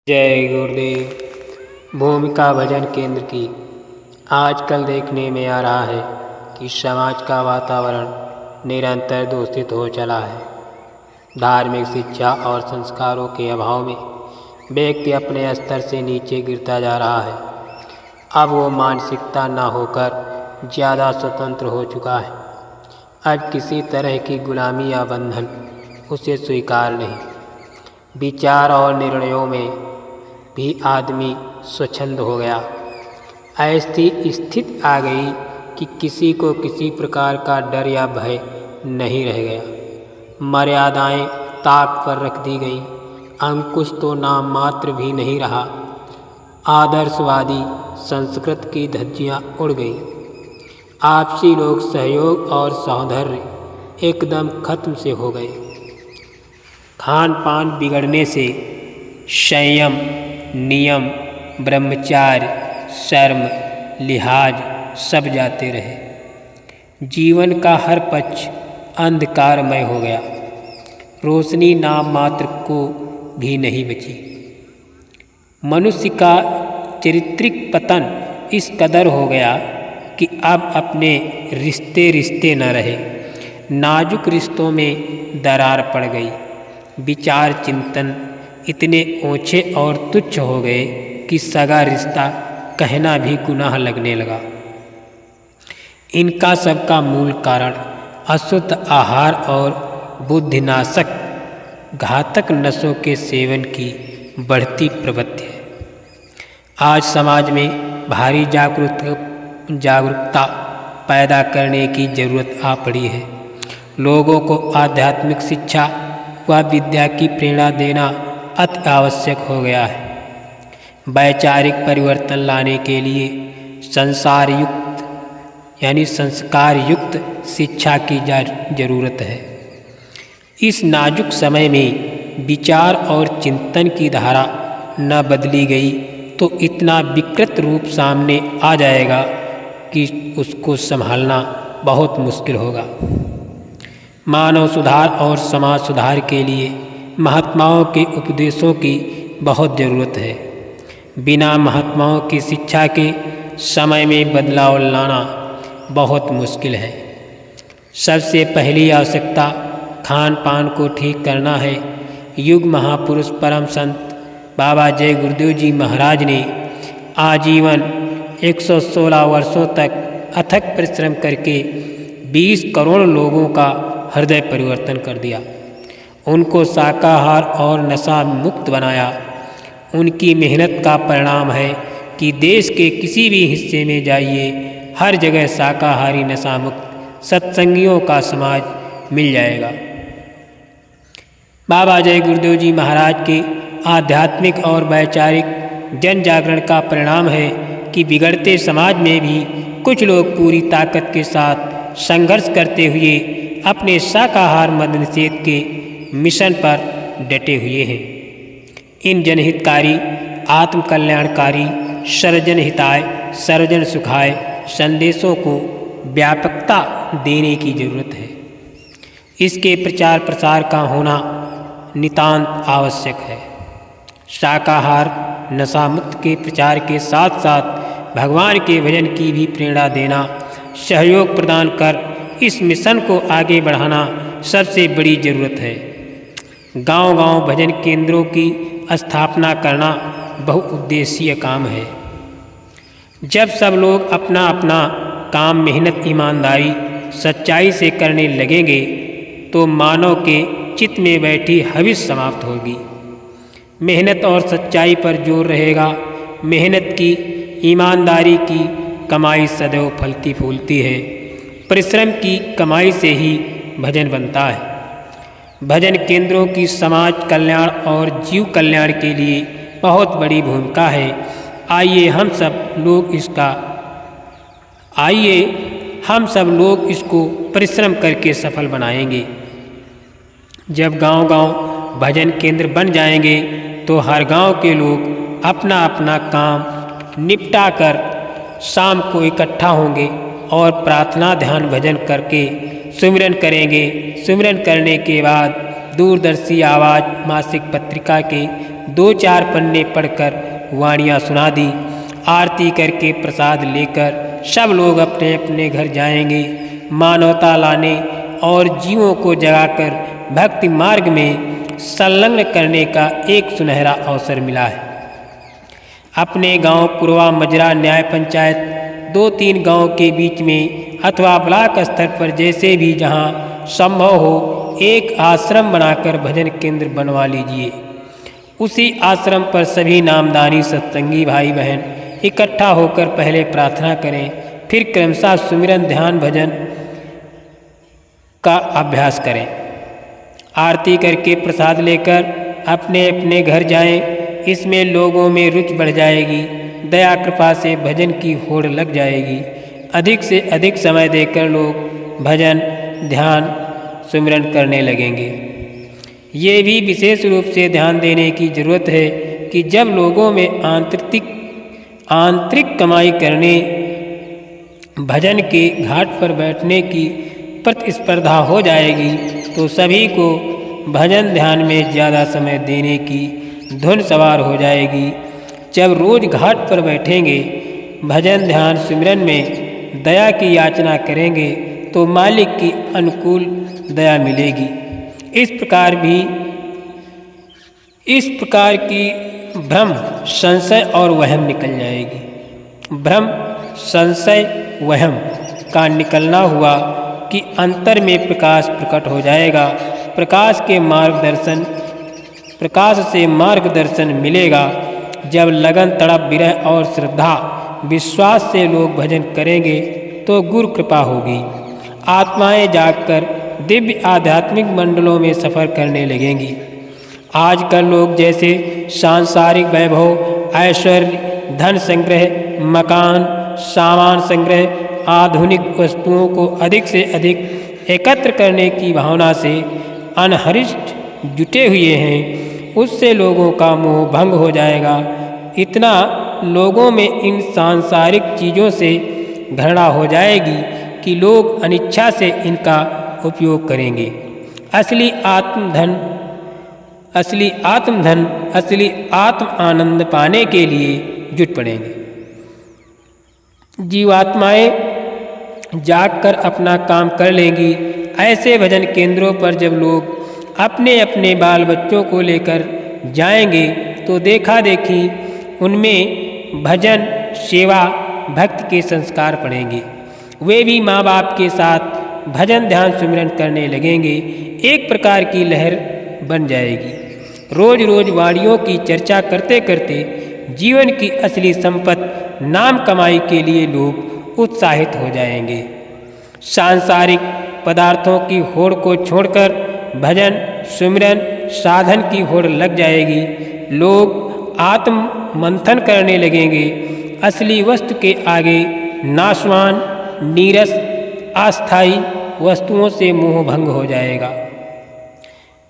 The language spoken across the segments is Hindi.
जय गुरुदेव। भूमिका भजन केंद्र की आजकल देखने में आ रहा है कि समाज का वातावरण निरंतर दूषित हो चला है। धार्मिक शिक्षा और संस्कारों के अभाव में व्यक्ति अपने स्तर से नीचे गिरता जा रहा है। अब वो मानसिकता न होकर ज़्यादा स्वतंत्र हो चुका है। अब किसी तरह की गुलामी या बंधन उसे स्वीकार नहीं। विचार और निर्णयों में भी आदमी स्वच्छंद हो गया। ऐसी स्थिति आ गई कि किसी को किसी प्रकार का डर या भय नहीं रह गया। मर्यादाएं ताक पर रख दी गई। अंकुश तो नाम मात्र भी नहीं रहा। आदर्शवादी संस्कृत की धज्जियां उड़ गई। आपसी लोग सहयोग और सौहार्द एकदम खत्म से हो गए। खान पान बिगड़ने से संयम, नियम, ब्रह्मचार्य, शर्म, लिहाज सब जाते रहे। जीवन का हर पक्ष अंधकारमय हो गया। रोशनी नाम मात्र को भी नहीं बची। मनुष्य का चारित्रिक पतन इस कदर हो गया कि अब अपने रिश्ते न रहे। नाजुक रिश्तों में दरार पड़ गई। विचार चिंतन इतने ऊंचे और तुच्छ हो गए कि सगा रिश्ता कहना भी गुनाह लगने लगा। इनका सबका मूल कारण अशुद्ध आहार और बुद्धिनाशक घातक नशों के सेवन की बढ़ती प्रवृत्ति है। आज समाज में भारी जागरूकता पैदा करने की जरूरत आ पड़ी है। लोगों को आध्यात्मिक शिक्षा व विद्या की प्रेरणा देना अति आवश्यक हो गया है। वैचारिक परिवर्तन लाने के लिए संस्कार युक्त शिक्षा की जरूरत है। इस नाजुक समय में विचार और चिंतन की धारा न बदली गई तो इतना विकृत रूप सामने आ जाएगा कि उसको संभालना बहुत मुश्किल होगा। मानव सुधार और समाज सुधार के लिए महात्माओं के उपदेशों की बहुत ज़रूरत है। बिना महात्माओं की शिक्षा के समय में बदलाव लाना बहुत मुश्किल है। सबसे पहली आवश्यकता खान पान को ठीक करना है। युग महापुरुष परम संत बाबा जय गुरुदेव जी महाराज ने आजीवन 116 वर्षों तक अथक परिश्रम करके 20 करोड़ लोगों का हृदय परिवर्तन कर दिया। उनको शाकाहार और नशा मुक्त बनाया। उनकी मेहनत का परिणाम है कि देश के किसी भी हिस्से में जाइए, हर जगह शाकाहारी नशा मुक्त सत्संगियों का समाज मिल जाएगा। बाबा जय गुरुदेव जी महाराज के आध्यात्मिक और वैचारिक जन जागरण का परिणाम है कि बिगड़ते समाज में भी कुछ लोग पूरी ताकत के साथ संघर्ष करते हुए अपने शाकाहार मद निषेध के मिशन पर डटे हुए हैं। इन जनहितकारी, आत्म कल्याणकारी, सर्वजन हिताय, सर्वजन सुखाय संदेशों को व्यापकता देने की जरूरत है। इसके प्रचार प्रसार का होना नितांत आवश्यक है। शाकाहार नशा मुक्त के प्रचार के साथ साथ भगवान के भजन की भी प्रेरणा देना, सहयोग प्रदान कर इस मिशन को आगे बढ़ाना सबसे बड़ी जरूरत है। गांव-गांव भजन केंद्रों की स्थापना करना बहुउद्देशीय काम है। जब सब लोग अपना अपना काम मेहनत, ईमानदारी, सच्चाई से करने लगेंगे तो मानव के चित्त में बैठी हविस समाप्त होगी। मेहनत और सच्चाई पर जोर रहेगा। मेहनत की, ईमानदारी की कमाई सदैव फलती फूलती है। परिश्रम की कमाई से ही भजन बनता है। भजन केंद्रों की समाज कल्याण और जीव कल्याण के लिए बहुत बड़ी भूमिका है। आइए हम सब लोग इसको परिश्रम करके सफल बनाएंगे। जब गांव-गांव भजन केंद्र बन जाएंगे तो हर गांव के लोग अपना अपना काम निपटा कर शाम को इकट्ठा होंगे और प्रार्थना, ध्यान, भजन करके सुमिरन करेंगे। सुमिरन करने के बाद दूरदर्शी आवाज़ मासिक पत्रिका के 2-4 पन्ने पढ़कर वाणियाँ सुना दी। आरती करके प्रसाद लेकर सब लोग अपने अपने घर जाएंगे। मानवता लाने और जीवों को जगाकर भक्ति मार्ग में संलग्न करने का एक सुनहरा अवसर मिला है। अपने गांव पुरवा मजरा न्याय पंचायत 2-3 गांव के बीच में अथवा ब्लॉक स्तर पर जैसे भी जहां संभव हो एक आश्रम बनाकर भजन केंद्र बनवा लीजिए। उसी आश्रम पर सभी नामदानी सत्संगी भाई बहन इकट्ठा होकर पहले प्रार्थना करें, फिर क्रमशः सुमिरन ध्यान भजन का अभ्यास करें। आरती करके प्रसाद लेकर अपने अपने घर जाएं। इसमें लोगों में रुचि बढ़ जाएगी। दया कृपा से भजन की होड़ लग जाएगी। अधिक से अधिक समय देकर लोग भजन ध्यान सुमिरन करने लगेंगे। ये भी विशेष रूप से ध्यान देने की जरूरत है कि जब लोगों में आंतरिक कमाई करने भजन के घाट पर बैठने की प्रतिस्पर्धा हो जाएगी तो सभी को भजन ध्यान में ज़्यादा समय देने की धुन सवार हो जाएगी। जब रोज घाट पर बैठेंगे, भजन ध्यान सिमरन में दया की याचना करेंगे तो मालिक की अनुकूल दया मिलेगी। इस प्रकार की भ्रम संशय और वहम निकल जाएगी। भ्रम संशय वहम का निकलना हुआ कि अंतर में प्रकाश प्रकट हो जाएगा। प्रकाश से मार्गदर्शन मिलेगा। जब लगन तड़प विरह और श्रद्धा विश्वास से लोग भजन करेंगे तो गुरु कृपा होगी। आत्माएं जागकर दिव्य आध्यात्मिक मंडलों में सफ़र करने लगेंगी। आजकल लोग जैसे सांसारिक वैभव, ऐश्वर्य, धन संग्रह, मकान, सामान संग्रह, आधुनिक वस्तुओं को अधिक से अधिक एकत्र करने की भावना से अनहरिष्ट जुटे हुए हैं, उससे लोगों का मोह भंग हो जाएगा। इतना लोगों में इन सांसारिक चीज़ों से घृणा हो जाएगी कि लोग अनिच्छा से इनका उपयोग करेंगे। असली आत्म आनंद पाने के लिए जुट पड़ेंगे। जीवात्माएं जागकर अपना काम कर लेंगी। ऐसे भजन केंद्रों पर जब लोग अपने अपने बाल बच्चों को लेकर जाएंगे तो देखा देखी उनमें भजन सेवा भक्ति के संस्कार पड़ेंगे। वे भी माँ बाप के साथ भजन ध्यान सुमिरन करने लगेंगे। एक प्रकार की लहर बन जाएगी। रोज रोज वाणियों की चर्चा करते करते जीवन की असली संपत्ति नाम कमाई के लिए लोग उत्साहित हो जाएंगे। सांसारिक पदार्थों की होड़ को छोड़कर भजन सुमिरन साधन की होड़ लग जाएगी। लोग आत्म मंथन करने लगेंगे। असली वस्तु के आगे नाशवान नीरस अस्थायी वस्तुओं से मोह भंग हो जाएगा।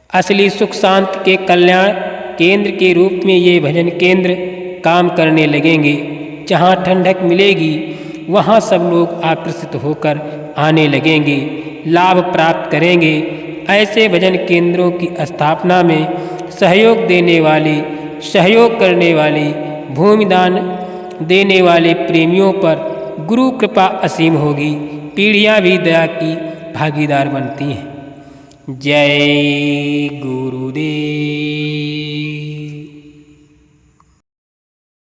असली सुख शांति के कल्याण केंद्र के रूप में ये भजन केंद्र काम करने लगेंगे। जहाँ ठंडक मिलेगी वहाँ सब लोग आकर्षित होकर आने लगेंगे, लाभ प्राप्त करेंगे। ऐसे भजन केंद्रों की स्थापना में सहयोग करने वाले भूमिदान देने वाले प्रेमियों पर गुरु कृपा असीम होगी। पीढ़ियाँ भी दया की भागीदार बनती हैं। जय गुरुदेव।